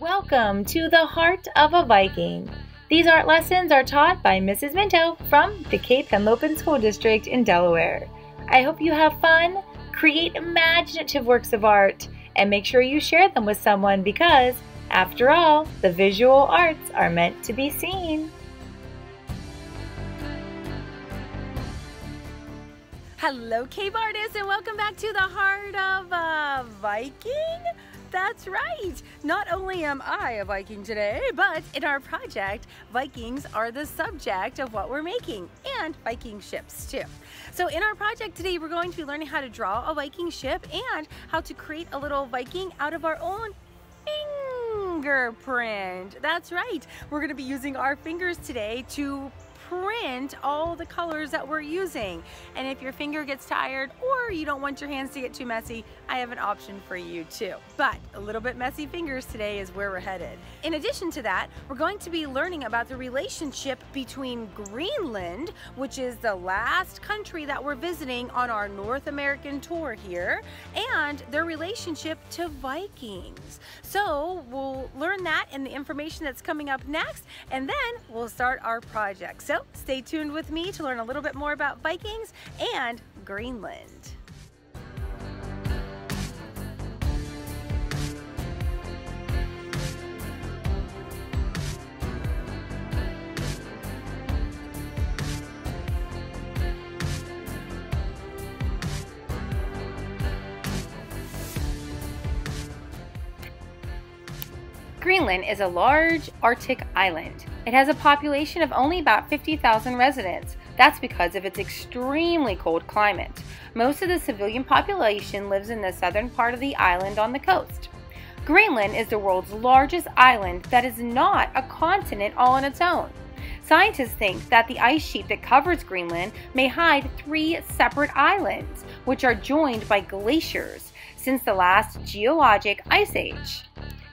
Welcome to the Heart of a Viking. These art lessons are taught by Mrs. Minto from the Cape Henlopen School District in Delaware. I hope you have fun, create imaginative works of art, and make sure you share them with someone because, after all, the visual arts are meant to be seen. Hello, Cape artists, and welcome back to the Heart of a Viking. That's right. Not only am I a Viking today, but in our project, Vikings are the subject of what we're making, and Viking ships too. So in our project today, we're going to be learning how to draw a Viking ship and how to create a little Viking out of our own fingerprint. That's right. We're going to be using our fingers today to print all the colors that we're using. And if your finger gets tired or you don't want your hands to get too messy, I have an option for you too. But a little bit messy fingers today is where we're headed. In addition to that, we're going to be learning about the relationship between Greenland, which is the last country that we're visiting on our North American tour here, and their relationship to Vikings. So we'll learn that and the information that's coming up next, and then we'll start our project. So stay tuned with me to learn a little bit more about Vikings and Greenland. Greenland is a large Arctic island. It has a population of only about 50,000 residents. That's because of its extremely cold climate. Most of the civilian population lives in the southern part of the island on the coast. Greenland is the world's largest island that is not a continent all on its own. Scientists think that the ice sheet that covers Greenland may hide 3 separate islands, which are joined by glaciers since the last geologic ice age.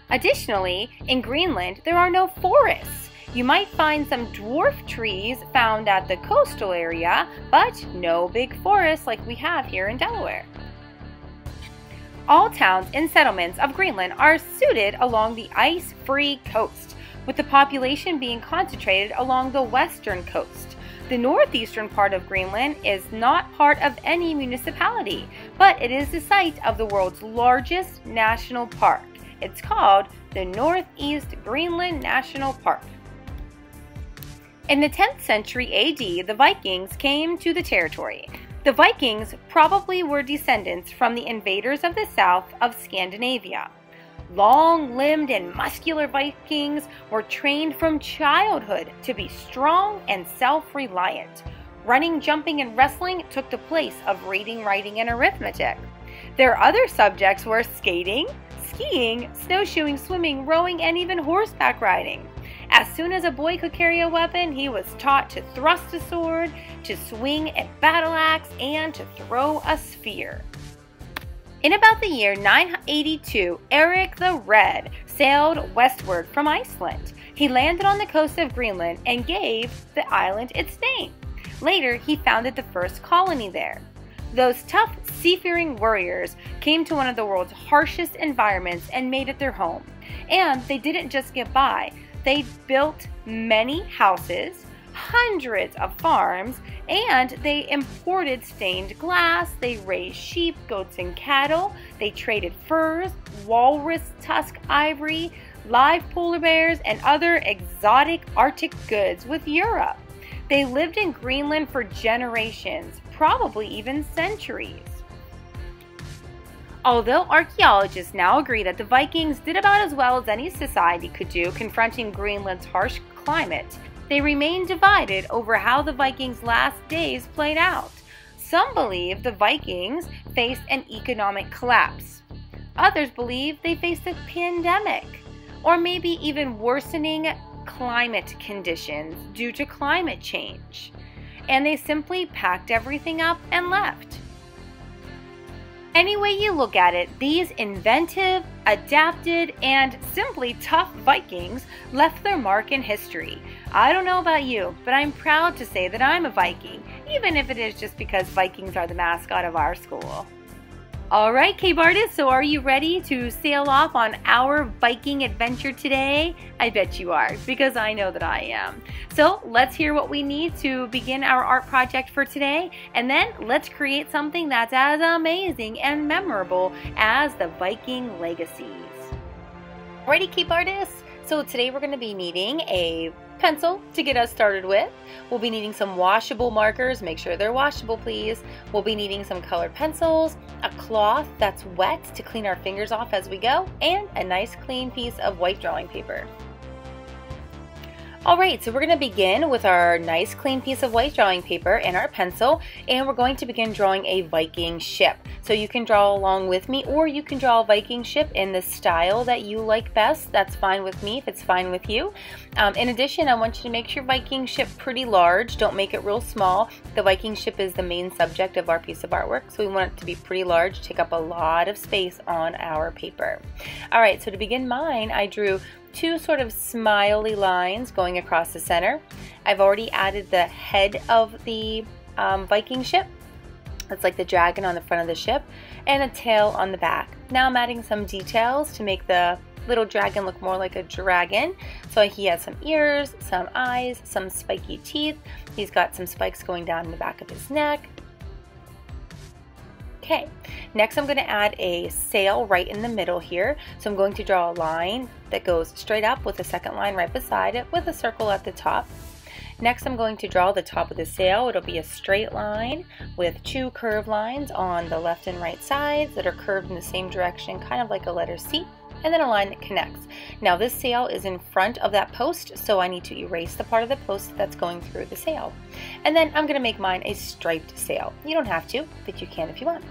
Additionally, in Greenland, there are no forests. You might find some dwarf trees found at the coastal area, but no big forests like we have here in Delaware. All towns and settlements of Greenland are suited along the ice-free coast, with the population being concentrated along the western coast. The northeastern part of Greenland is not part of any municipality, but it is the site of the world's largest national park. It's called the Northeast Greenland National Park. In the 10th century AD, the Vikings came to the territory. The Vikings probably were descendants from the invaders of the south of Scandinavia. Long-limbed and muscular Vikings were trained from childhood to be strong and self-reliant. Running, jumping, and wrestling took the place of reading, writing, and arithmetic. Their other subjects were skating, skiing, snowshoeing, swimming, rowing, and even horseback riding. As soon as a boy could carry a weapon, he was taught to thrust a sword, to swing a battle axe, and to throw a spear. In about the year 982, Erik the Red sailed westward from Iceland. He landed on the coast of Greenland and gave the island its name. Later, he founded the first colony there. Those tough, seafaring warriors came to one of the world's harshest environments and made it their home. And they didn't just get by. They built many houses, hundreds of farms, and they imported stained glass, they raised sheep, goats, and cattle, they traded furs, walrus tusk ivory, live polar bears, and other exotic Arctic goods with Europe. They lived in Greenland for generations, probably even centuries. Although archaeologists now agree that the Vikings did about as well as any society could do confronting Greenland's harsh climate, they remain divided over how the Vikings' last days played out. Some believe the Vikings faced an economic collapse. Others believe they faced a pandemic, or maybe even worsening climate conditions due to climate change, and they simply packed everything up and left. Any way you look at it, these inventive, adapted, and simply tough Vikings left their mark in history. I don't know about you, but I'm proud to say that I'm a Viking, even if it is just because Vikings are the mascot of our school. All right, Cape artists, so are you ready to sail off on our Viking adventure today? I bet you are, because I know that I am. So let's hear what we need to begin our art project for today, and then let's create something that's as amazing and memorable as the Viking legacies. Alrighty, Cape artists, so today we're going to be needing a pencil to get us started with. We'll be needing some washable markers. Make sure they're washable, please. We'll be needing some colored pencils, a cloth that's wet to clean our fingers off as we go, and a nice clean piece of white drawing paper. Alright, so we're going to begin with our nice clean piece of white drawing paper and our pencil, and we're going to begin drawing a Viking ship. So you can draw along with me, or you can draw a Viking ship in the style that you like best. That's fine with me if it's fine with you. In addition, I want you to make your Viking ship pretty large. Don't make it real small. The Viking ship is the main subject of our piece of artwork, so we want it to be pretty large, take up a lot of space on our paper. Alright, so to begin mine, I drew two sort of smiley lines going across the center. I've already added the head of the Viking ship. That's like the dragon on the front of the ship, and a tail on the back. Now I'm adding some details to make the little dragon look more like a dragon. So he has some ears, some eyes, some spiky teeth. He's got some spikes going down in the back of his neck. Okay, next I'm going to add a sail right in the middle here. So I'm going to draw a line that goes straight up with a second line right beside it with a circle at the top. Next I'm going to draw the top of the sail. It'll be a straight line with two curved lines on the left and right sides that are curved in the same direction, kind of like a letter C, and then a line that connects. Now this sail is in front of that post, so I need to erase the part of the post that's going through the sail. And then I'm going to make mine a striped sail. You don't have to, but you can if you want.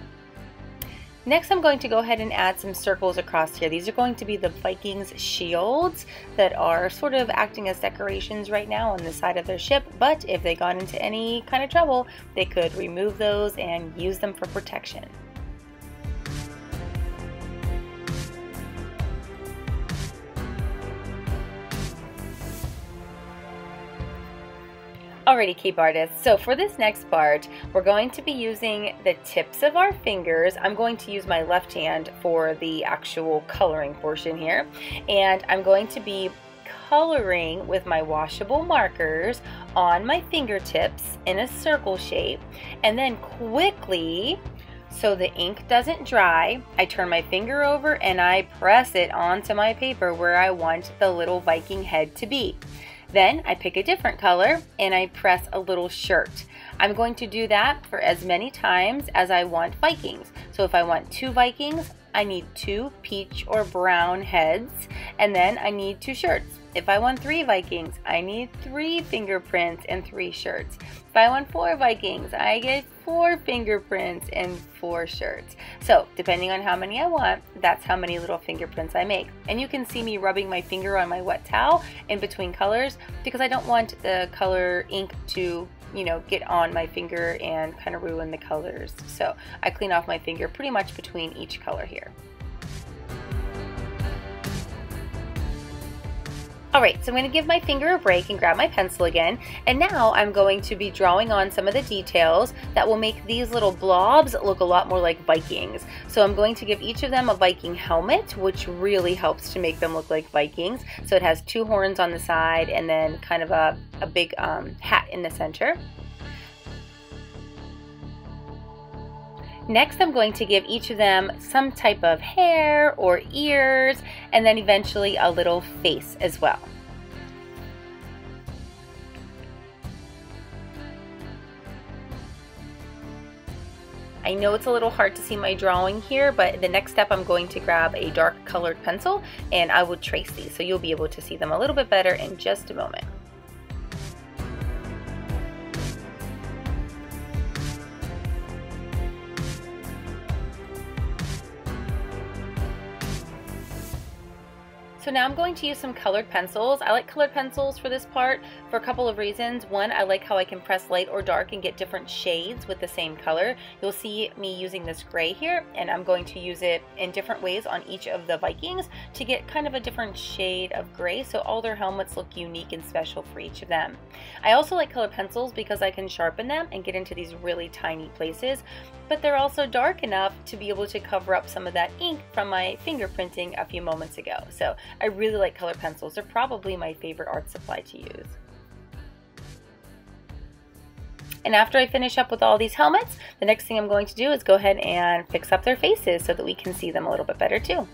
Next I'm going to go ahead and add some circles across here. These are going to be the Vikings' shields that are sort of acting as decorations right now on the side of their ship, but if they got into any kind of trouble, they could remove those and use them for protection. Alrighty, Cape artists, so for this next part, we're going to be using the tips of our fingers. I'm going to use my left hand for the actual coloring portion here, and I'm going to be coloring with my washable markers on my fingertips in a circle shape, and then quickly, so the ink doesn't dry, I turn my finger over and I press it onto my paper where I want the little Viking head to be. Then I pick a different color and I press a little shirt. I'm going to do that for as many times as I want Vikings. So if I want 2 Vikings, I need 2 peach or brown heads, and then I need 2 shirts. If I want 3 Vikings, I need 3 fingerprints and 3 shirts. If I want 4 Vikings, I get 4 fingerprints and 4 shirts. So depending on how many I want, that's how many little fingerprints I make. And you can see me rubbing my finger on my wet towel in between colors because I don't want the color ink to, you know, get on my finger and kind of ruin the colors. So I clean off my finger pretty much between each color here. Alright, so I'm going to give my finger a break and grab my pencil again, and now I'm going to be drawing on some of the details that will make these little blobs look a lot more like Vikings. So I'm going to give each of them a Viking helmet, which really helps to make them look like Vikings. So it has 2 horns on the side and then kind of a big hat in the center. Next, I'm going to give each of them some type of hair or ears, and then eventually a little face as well. I know it's a little hard to see my drawing here, but the next step I'm going to grab a dark colored pencil and I will trace these, so you'll be able to see them a little bit better in just a moment. So now I'm going to use some colored pencils. I like colored pencils for this part for a couple of reasons. One, I like how I can press light or dark and get different shades with the same color. You'll see me using this gray here, and I'm going to use it in different ways on each of the Vikings to get kind of a different shade of gray, so all their helmets look unique and special for each of them. I also like colored pencils because I can sharpen them and get into these really tiny places, but they're also dark enough to be able to cover up some of that ink from my fingerprinting a few moments ago. So I really like colored pencils. They're probably my favorite art supply to use. And after I finish up with all these helmets, the next thing I'm going to do is go ahead and fix up their faces so that we can see them a little bit better too.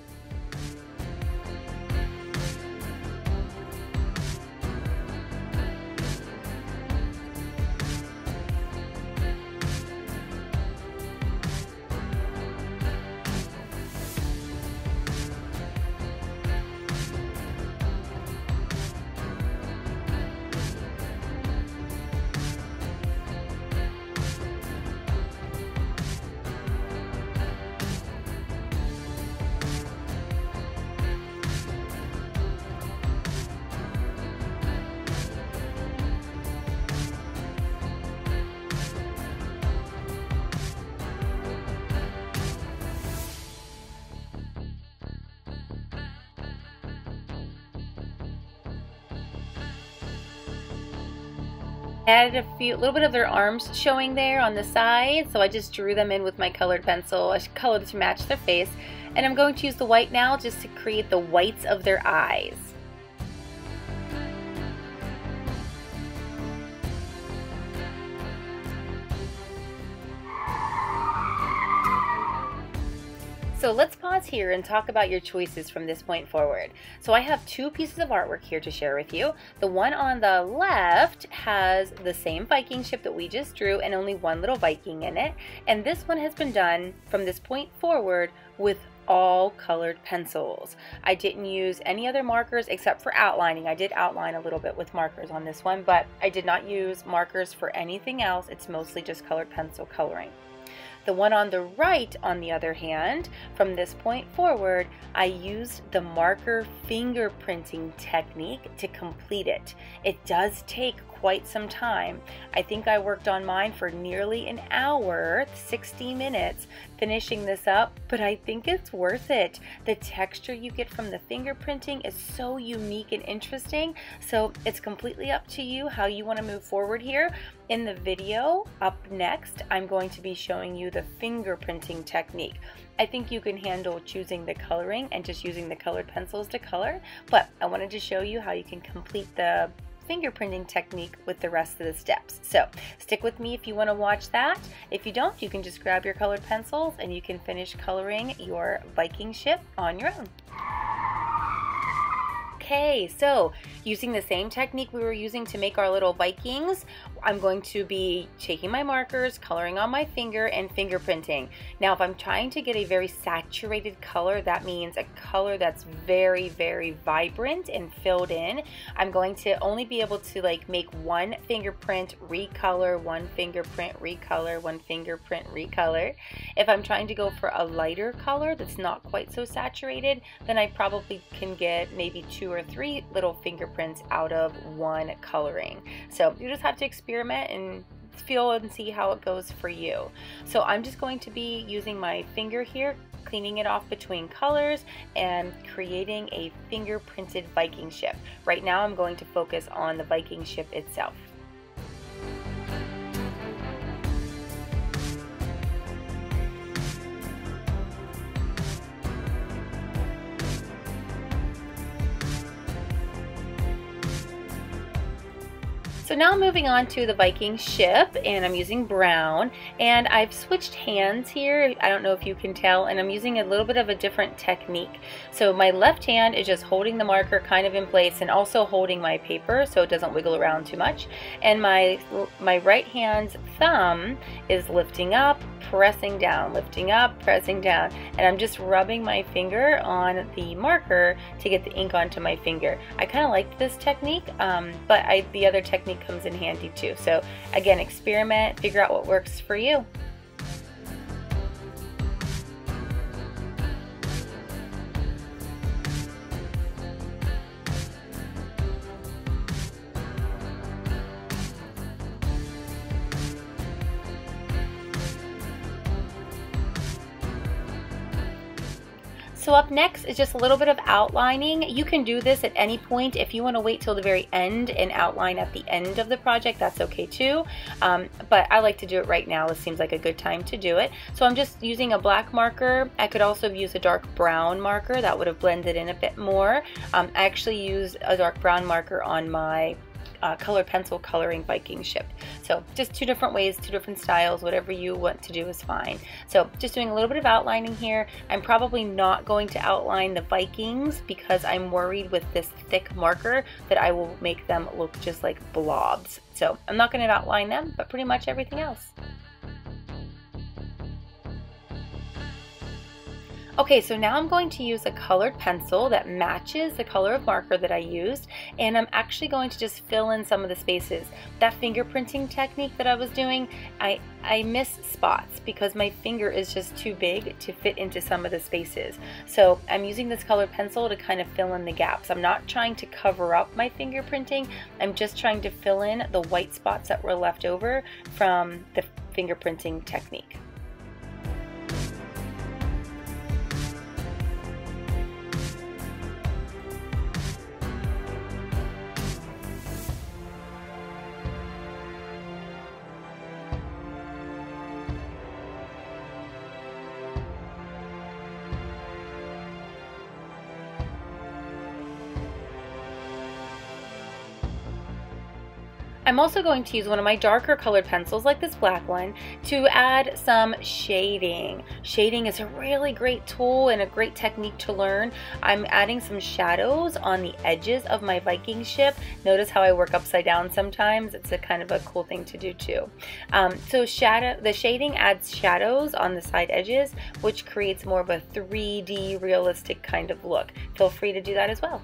Added a little bit of their arms showing there on the side, so I just drew them in with my colored pencil. I colored to match their face, and I'm going to use the white now just to create the whites of their eyes. So let's pause here and talk about your choices from this point forward. So I have two pieces of artwork here to share with you. The one on the left has the same Viking ship that we just drew and only one little Viking in it. And this one has been done from this point forward with all colored pencils. I didn't use any other markers except for outlining. I did outline a little bit with markers on this one, but I did not use markers for anything else. It's mostly just colored pencil coloring. The one on the right, on the other hand, from this point forward, I used the marker fingerprinting technique to complete it. It does take quite some time. I think I worked on mine for nearly an hour, 60 minutes, finishing this up, but I think it's worth it. The texture you get from the fingerprinting is so unique and interesting, so it's completely up to you how you want to move forward here. In the video up next, I'm going to be showing you the fingerprinting technique. I think you can handle choosing the coloring and just using the colored pencils to color, but I wanted to show you how you can complete the fingerprinting technique with the rest of the steps. So stick with me if you want to watch that. If you don't, you can just grab your colored pencils and you can finish coloring your Viking ship on your own. Okay, so using the same technique we were using to make our little Vikings, I'm going to be taking my markers, coloring on my finger, and fingerprinting. Now, if I'm trying to get a very saturated color, that means a color that's very, very vibrant and filled in, I'm going to only be able to make one fingerprint, recolor, one fingerprint, recolor, one fingerprint, recolor. If I'm trying to go for a lighter color that's not quite so saturated, then I probably can get maybe 2 or 3 little fingerprints out of one coloring. So you just have to experiment and feel and see how it goes for you. So I'm just going to be using my finger here, cleaning it off between colors and creating a fingerprinted Viking ship. Right now I'm going to focus on the Viking ship itself. So now I'm moving on to the Viking ship, and I'm using brown, and I've switched hands here. I don't know if you can tell, and I'm using a little bit of a different technique. So my left hand is just holding the marker kind of in place and also holding my paper so it doesn't wiggle around too much. And my right hand's thumb is lifting up, pressing down, lifting up, pressing down, and I'm just rubbing my finger on the marker to get the ink onto my finger. I kind of like this technique, but the other technique comes in handy too. So again, experiment, figure out what works for you. So up next is just a little bit of outlining. You can do this at any point. If you want to wait till the very end and outline at the end of the project, that's okay too. But I like to do it right now. This seems like a good time to do it. So I'm just using a black marker. I could also use a dark brown marker. That would have blended in a bit more. I actually use a dark brown marker on my colored pencil coloring Viking ship. So just two different ways, two different styles, whatever you want to do is fine. So just doing a little bit of outlining here. I'm probably not going to outline the Vikings because I'm worried with this thick marker that I will make them look just like blobs. So I'm not going to outline them, but pretty much everything else. Okay, so now I'm going to use a colored pencil that matches the color of marker that I used, and I'm actually going to just fill in some of the spaces. That fingerprinting technique that I was doing, I miss spots because my finger is just too big to fit into some of the spaces. So I'm using this colored pencil to kind of fill in the gaps. I'm not trying to cover up my fingerprinting, I'm just trying to fill in the white spots that were left over from the fingerprinting technique. I'm also going to use one of my darker colored pencils like this black one to add some shading. Shading is a really great tool and a great technique to learn. I'm adding some shadows on the edges of my Viking ship. Notice how I work upside down sometimes. It's a kind of a cool thing to do too. So the shading adds shadows on the side edges, which creates more of a 3D realistic kind of look. Feel free to do that as well.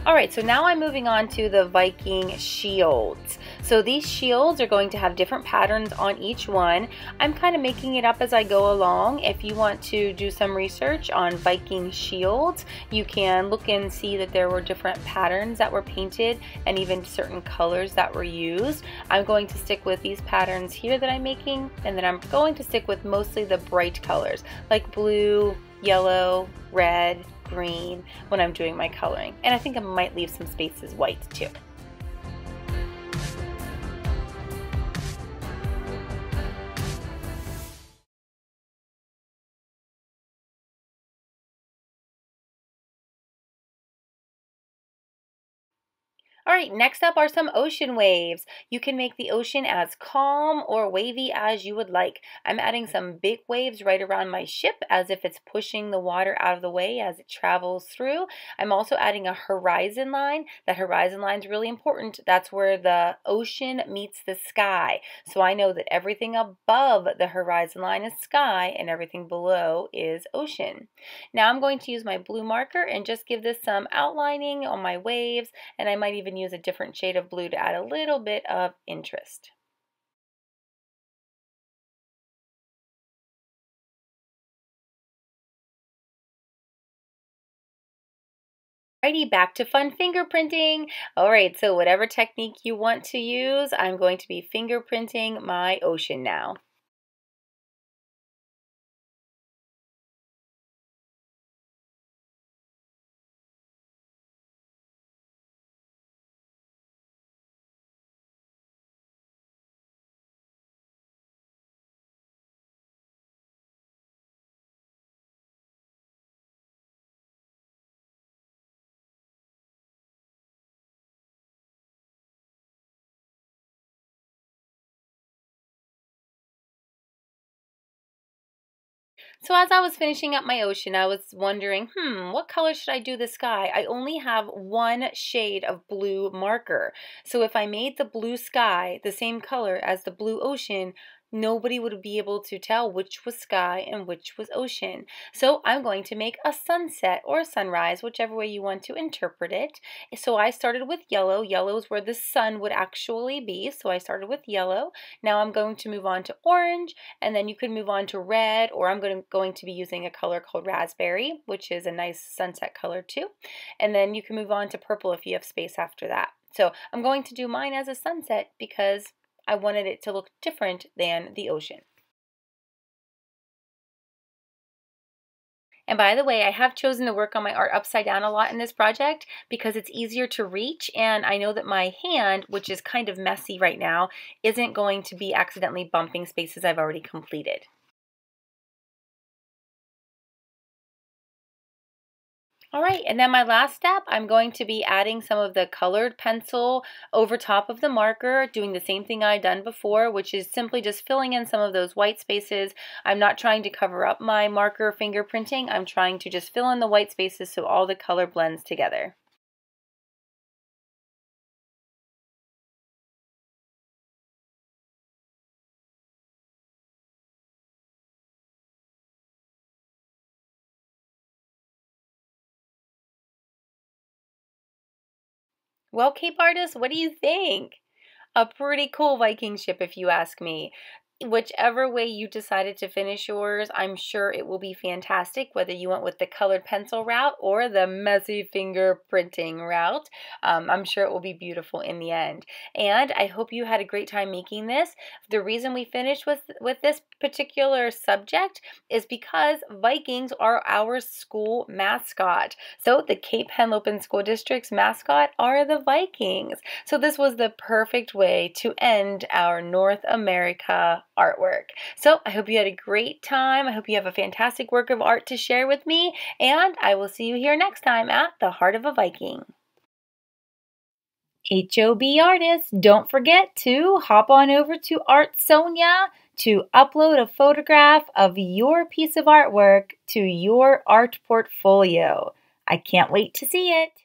Alright, so now I'm moving on to the Viking shields. So these shields are going to have different patterns on each one. I'm kind of making it up as I go along. If you want to do some research on Viking shields, you can look and see that there were different patterns that were painted and even certain colors that were used. I'm going to stick with these patterns here that I'm making, and then I'm going to stick with mostly the bright colors like blue, yellow, red, green when I'm doing my coloring. And I think I might leave some spaces white too. Alright, next up are some ocean waves. You can make the ocean as calm or wavy as you would like. I'm adding some big waves right around my ship as if it's pushing the water out of the way as it travels through. I'm also adding a horizon line. That horizon line is really important. That's where the ocean meets the sky. So I know that everything above the horizon line is sky and everything below is ocean. Now I'm going to use my blue marker and just give this some outlining on my waves, and I might even use a different shade of blue to add a little bit of interest. Alrighty, back to fun fingerprinting. Alright, so whatever technique you want to use, I'm going to be fingerprinting my ocean now. So as I was finishing up my ocean, I was wondering, what color should I do the sky? I only have one shade of blue marker. So if I made the blue sky the same color as the blue ocean, nobody would be able to tell which was sky and which was ocean. So I'm going to make a sunset or a sunrise, whichever way you want to interpret it. So I started with yellow. Yellow is where the sun would actually be. So I started with yellow. Now I'm going to move on to orange, and then you can move on to red, or I'm going to be using a color called raspberry, which is a nice sunset color too. And then you can move on to purple if you have space after that. So I'm going to do mine as a sunset because I wanted it to look different than the ocean. And by the way, I have chosen to work on my art upside down a lot in this project because it's easier to reach, and I know that my hand, which is kind of messy right now, isn't going to be accidentally bumping spaces I've already completed. All right, and then my last step, I'm going to be adding some of the colored pencil over top of the marker, doing the same thing I've done before, which is simply just filling in some of those white spaces. I'm not trying to cover up my marker fingerprinting. I'm trying to just fill in the white spaces so all the color blends together. Well, Cape Artists, what do you think? A pretty cool Viking ship, if you ask me. Whichever way you decided to finish yours, I'm sure it will be fantastic, whether you went with the colored pencil route or the messy fingerprinting route. I'm sure it will be beautiful in the end. And I hope you had a great time making this. The reason we finished with this particular subject is because Vikings are our school mascot. So the Cape Henlopen School District's mascot are the Vikings. So this was the perfect way to end our North America artwork. So I hope you had a great time. I hope you have a fantastic work of art to share with me, and I will see you here next time at the Heart of a Viking. HOB artists, don't forget to hop on over to Artsonia to upload a photograph of your piece of artwork to your art portfolio. I can't wait to see it.